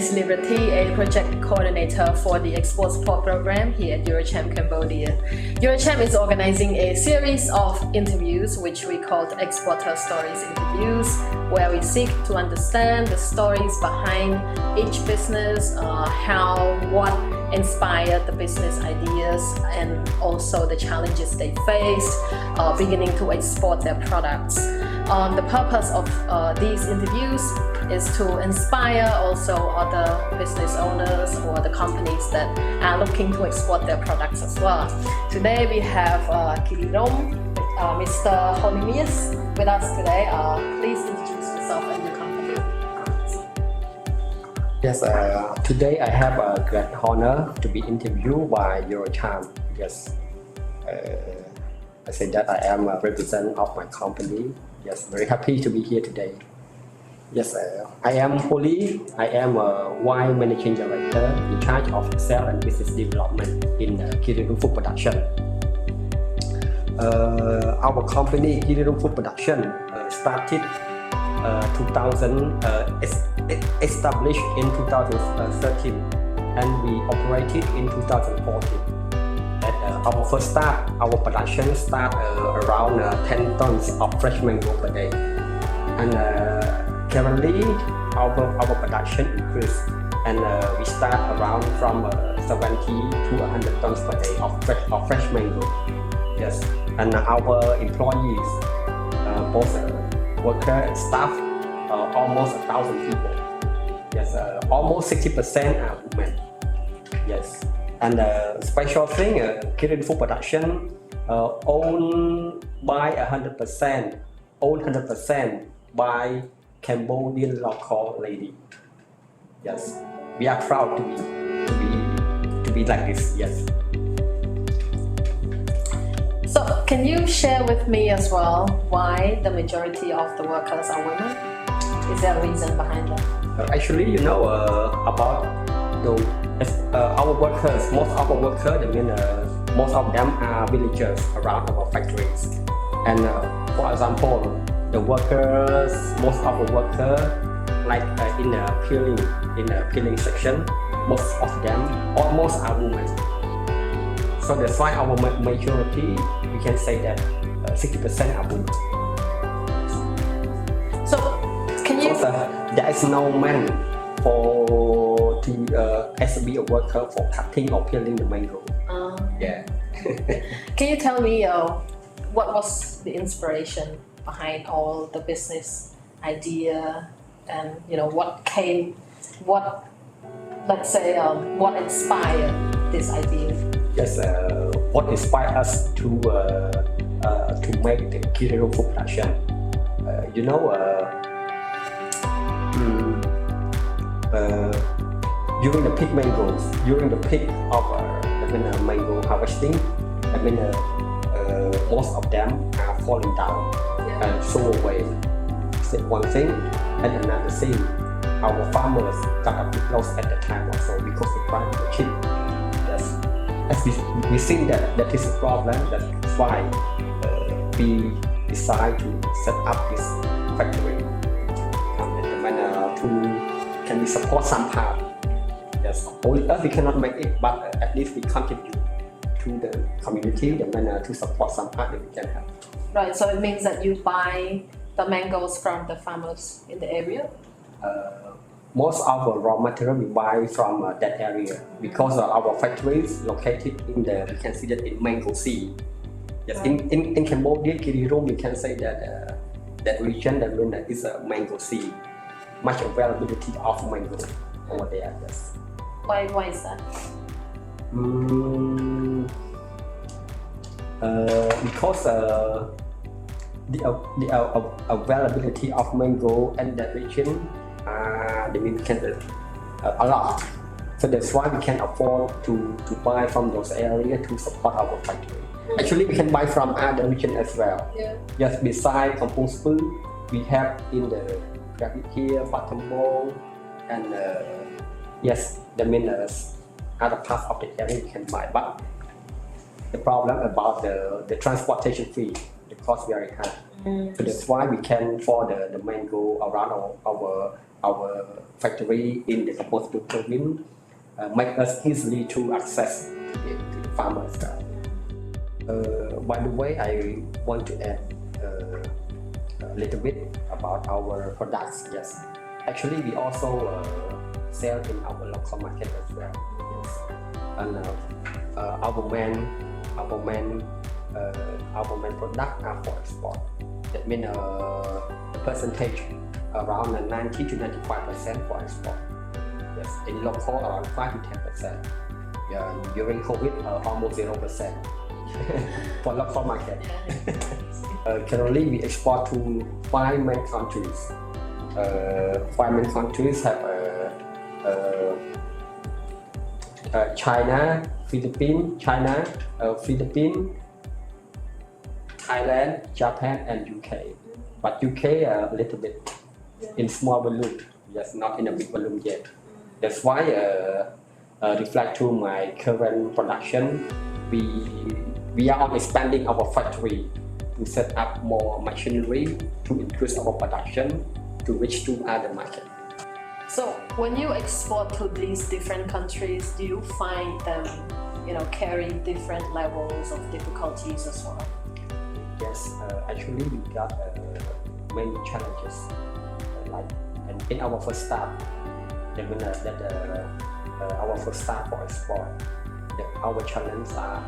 celebrity, a project coordinator for the Export Support Program here at EuroCham Cambodia. EuroCham is organizing a series of interviews which we call Exporter Stories Interviews, where we seek to understand the stories behind each business, what inspired the business ideas, and also the challenges they faced beginning to export their products. The purpose of these interviews is to inspire also other business owners or the companies that are looking to export their products as well. Today we have Kirirom, Mr. Honimius with us today. Please introduce yourself and your company. Yes, today I have a great honor to be interviewed by EuroCham. Yes, I say that I am a representative of my company. Yes, very happy to be here today. Yes, I am Holly. I am a wine managing director in charge of sales and business development in Kirirom Food Production. Our company, Kirirom Food Production, started established in 2013, and we operated in 2014. At our first start, our production start around 10 tons of fresh mango per day, and currently our production increased, and we start around from 70 to 100 tons per day of fresh mango. Yes, and our employees, both worker and staff, almost 1,000 people. Yes, almost 60% are women. Yes, and special thing, Kirirom Food Production owned by 100%, owned 100% by Cambodian local lady. Yes, we are proud to be like this. Yes. So can you share with me as well why the majority of the workers are women? Is there a reason behind that? Actually, you know about our workers. Most of our workers, most of them are villagers around our factories. And for example, the workers, most of the workers, like in the peeling section, most of them almost are women. So that's why our majority, we can say that 60% are women. So can you? Because there is no man as to be a worker for cutting or peeling the mango. Yeah. Can you tell me what was the inspiration behind all the business idea, and what inspired this idea? Yes, what inspired us to make the Kirirom Food Production? During the peak mangoes, during the peak of mango harvesting, most of them are falling down and so away. That's one thing, and another thing, our farmers got a big loss at the time also because the price was cheap. Yes. As we think that is a problem, that's why we decide to set up this factory can we support some part. Yes, only us we cannot make it, but at least we contribute to the community to support some part that we can have. Right, so it means that you buy the mangoes from the farmers in the area? Most of our raw material we buy from that area because our factory is located in we can see that in Mango Sea. Yes, right. in Cambodia, Kirirom, we can say that that region that is a Mango Sea. Much availability of mango over there. Yes. Why is that? Because the availability of mango in that region, we can a lot. So that's why we can afford to buy from those areas to support our factory. Actually, we can buy from other region as well. Yeah. Yes, besides Kampong Speu, we have in the here, Battambong, and yes, other parts of the area we can buy. But the problem about the transportation fee, the cost very high. So that's why we can for the mango around our our factory in the Kambodian province make us easily to access to the farmers. By the way, I want to add a little bit about our products. Yes, actually we also sell in our local market as well. Yes, and our main product are for export. That means the percentage around 90 to 95% for export. Yes, in local around 5 to 10%. Yeah, during COVID, almost 0% for local market. Currently, we export to 5 main countries. 5 main countries have China, Philippines, Thailand, Japan, and UK. But UK a little bit in small volume. Yes, not in a big volume yet. That's why, reflect to my current production, we are on expanding our factory to set up more machinery to increase our production to reach to other market. So when you export to these different countries, do you find them, carry different levels of difficulties as well? Yes, actually we got many challenges. And in our first start, our first start for export, our challenges are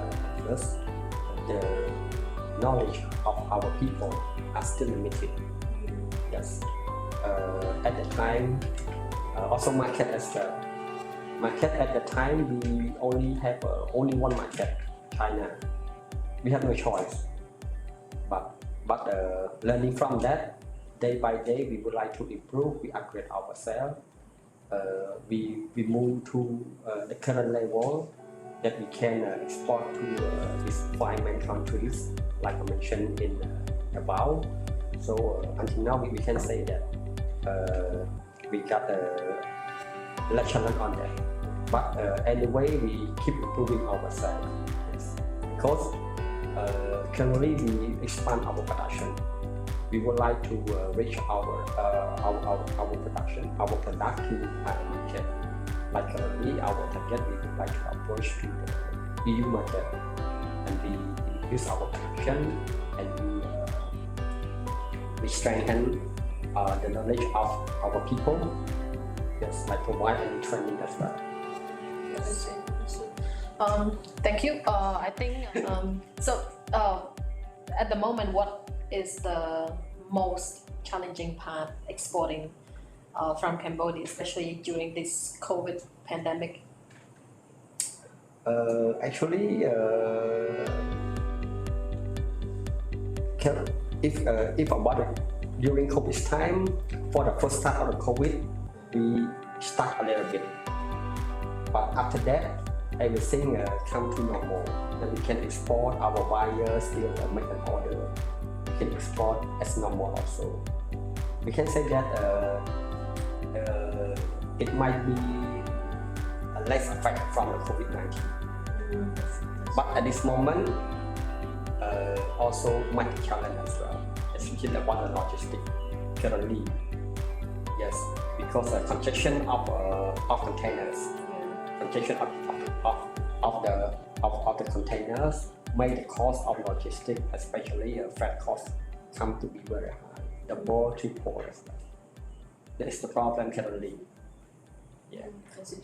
first, the knowledge of our people are still limited. Yes, at the time, also market as well. Market at the time we only have only one market, China. We have no choice. But learning from that, day by day, we would like to improve. We upgrade ourselves. We move to the current level that we can export to these 5 main countries, like I mentioned in above. So until now, we can say that we got a challenge on that. But anyway, we keep improving ourselves. Yes. Because currently we expand our production. We would like to reach our production, our product to other market. Like currently, our target, we would like to approach to the EU market, and we increase our production, and we strengthen the knowledge of our people. Yes, like provide any training as well. Yes. Thank you. I think so. At the moment, what is the most challenging part exporting from Cambodia, especially during this COVID pandemic? Actually, if about it, during COVID time, for the first start of the COVID, we stuck a little bit. But after that, everything come to normal. And we can export, our buyers still make an order. We can export as normal also. We can say that it might be a less effect from the COVID-19. But at this moment, also much challenge as well, especially about the logistics currently. Yes, because congestion of containers, congestion of the containers make the cost of logistics, especially freight cost, come to be very high, double, triple as well. That is the problem currently. Yeah. I see.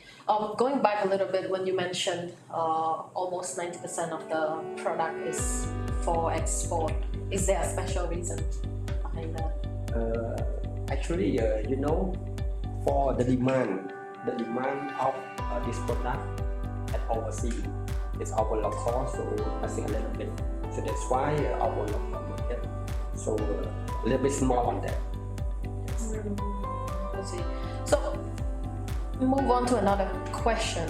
Going back a little bit, when you mentioned almost 90% of the product is for export, is there a special reason behind that? Actually, for the demand of this product at overseas is our local, so I think a little bit. So that's why our local market so a little bit small on that. Yes. I see. So move on to another question,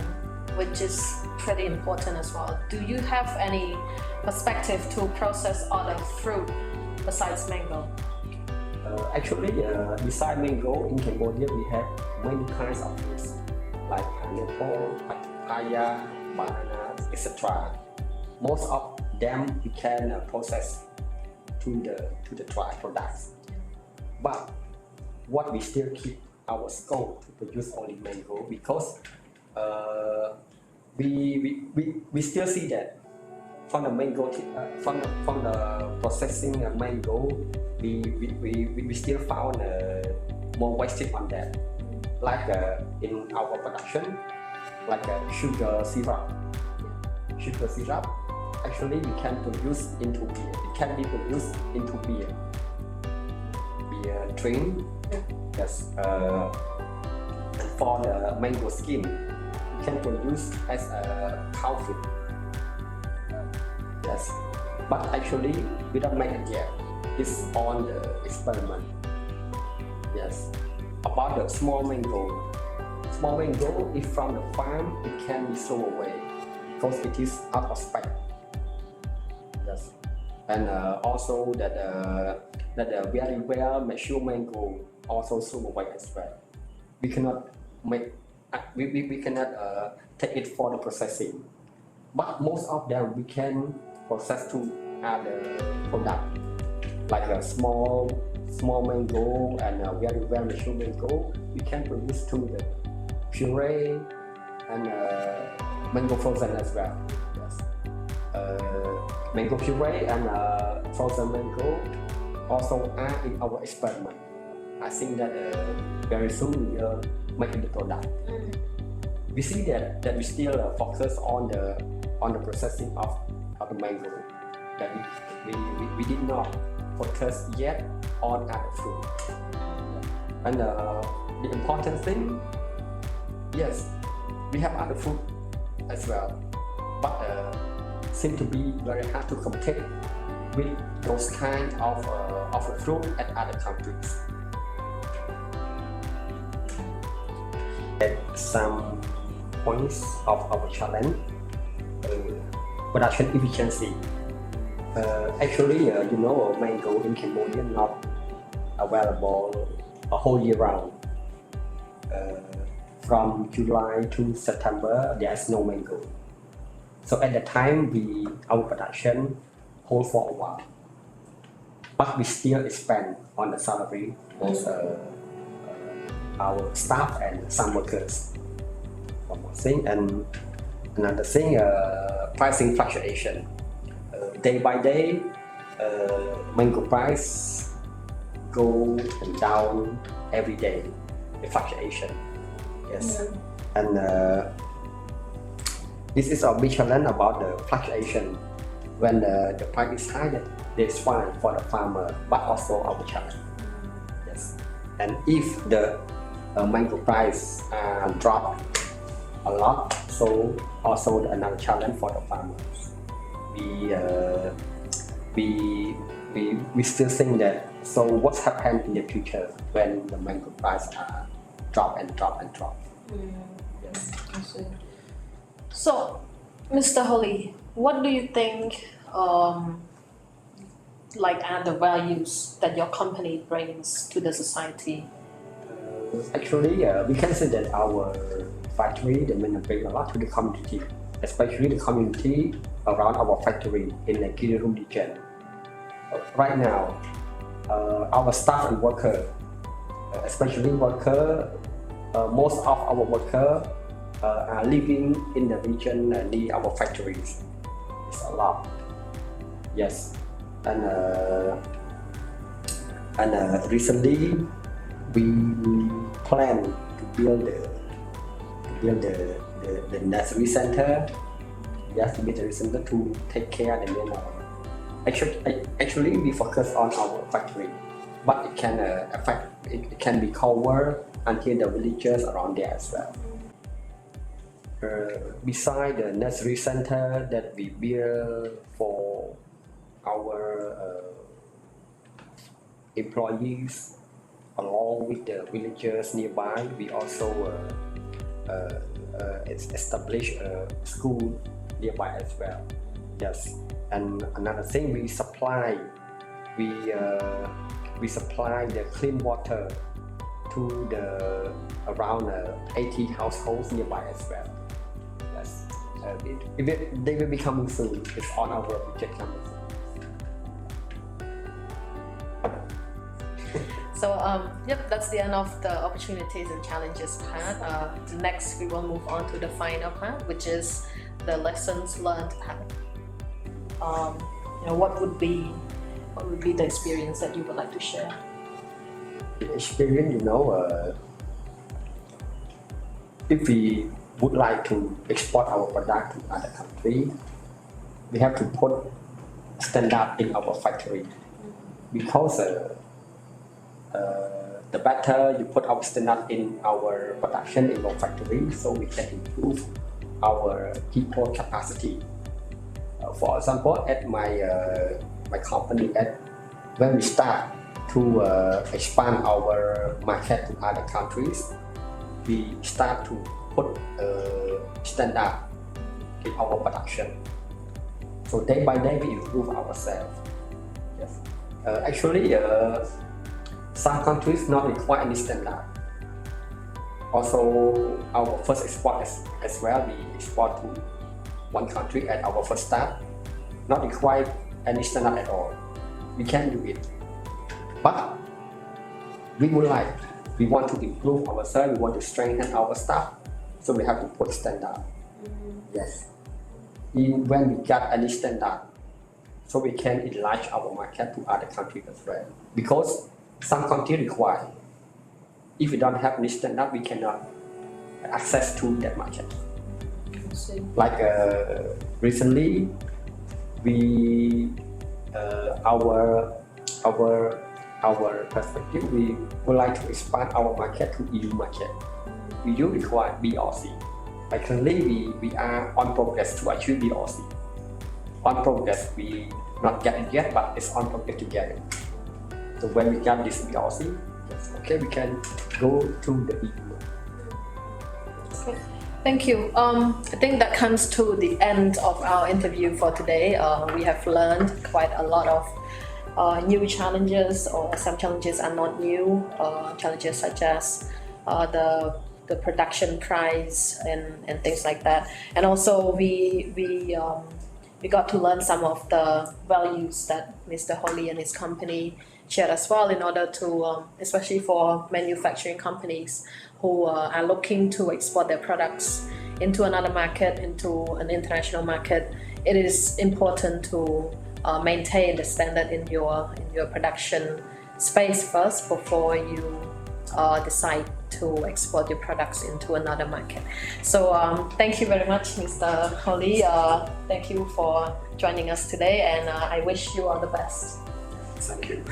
which is pretty important as well. Do you have any perspective to process other fruit besides mango? Actually, besides mango, in Cambodia we have many kinds of fruits like pineapple, papaya, bananas, etc. Most of them we can process to the dry products. But what we still keep our scope to produce only mango because we still see that from the mango from the processing mango we still found more wastage on that, like in our production, like sugar syrup. Actually we can produce into beer. It can be produced into beer drink. Yes. And for the mango skin, we can produce as a cow food. Yes. But actually we don't make it yet. It's on the experiment. Yes. About the small mango. Small mango, if from the farm, it can be sold away because it is out of spec. Yes. And also that very well mature mango also sold away as well. We cannot make we cannot take it for the processing, but most of them we can process to other product like a small mango and very well mature mango. We can produce to the puree and mango frozen as well. Yes. Mango puree and frozen mango also are in our experiment. I think that very soon we will make the product. We see that we still focus on the processing of the mango. That we did not focus yet on other fruit. And the important thing, yes, we have other fruit as well, but seem to be very hard to compete with those kind of fruit at other countries. At some points of our challenge, production efficiency. Actually, mango in Cambodia not available a whole year round. From July to September, there is no mango. So at the time, our production hold for a while, but we still expand on the salary of our staff and some workers. One more thing, and another thing, pricing fluctuation. Day by day, mango price go and down every day. The fluctuation. Yes, and this is our big challenge about the fluctuation. When the price is high, it's fine for the farmer, but also our challenge. Yes, and if the mango price drop a lot, so also another challenge for the farmers. We still think that. So what's happened in the future when the mango price drop and drop and drop? Yes. I see. So, Mr. Holly, what do you think are the values that your company brings to the society? Actually, we can say that our factory bring a lot to the community, especially the community around our factory in the Kirirom region. Right now, our staff and worker, especially worker, most of our worker are living in the region near our factories. It's a lot. Yes, and recently we plan to build the nursery center. Yes, the nursery center to take care of the animal. Actually, we focus on our factory, but it can it can be covered until the villagers around there as well. Beside the nursery center that we build for our employees, along with the villagers nearby, we also establish a school nearby as well. Yes, and another thing, we supply the clean water to the around 80 households nearby as well. Yes, they will be coming soon. It's on our project coming soon. So yep, that's the end of the opportunities and challenges part. Next, we will move on to the final part, which is the lessons learned part. What would be the experience that you would like to share? The experience, if we would like to export our product to other country, we have to put standard in our factory, because the better you put our standard in our production in our factory, so we can improve our people capacity. For example, at my company, when we start to expand our market to other countries, we start to put standard in our production. So day by day we improve ourselves. Yes. Actually, some countries not require any standard. Also, our first export as well, we export to one country at our first start, not require any standard at all. We can do it. But we want to improve ourselves, we want to strengthen our staff, so we have to put standard. Yes. When we get any standard, so we can enlarge our market to other countries as well. Because some countries require. If we don't have any standard, we cannot access to that market. Like recently, our perspective, we would like to expand our market to EU market. EU require BRC. But currently, we are on progress to achieve BRC. On progress, we not get it yet, but it's on progress to get it. So when we get this BRC, yes, okay, we can go to the EU. Okay. Thank you. I think that comes to the end of our interview for today. We have learned quite a lot of new challenges, or some challenges are not new. Challenges such as the production price and things like that. And also we got to learn some of the values that Mr. Holly and his company shared as well, in order to, especially for manufacturing companies who are looking to export their products into another market, into an international market. It is important to maintain the standard in your production space first before you decide to export your products into another market. So thank you very much, Mr. Holly. Thank you for joining us today, and I wish you all the best. Thank you.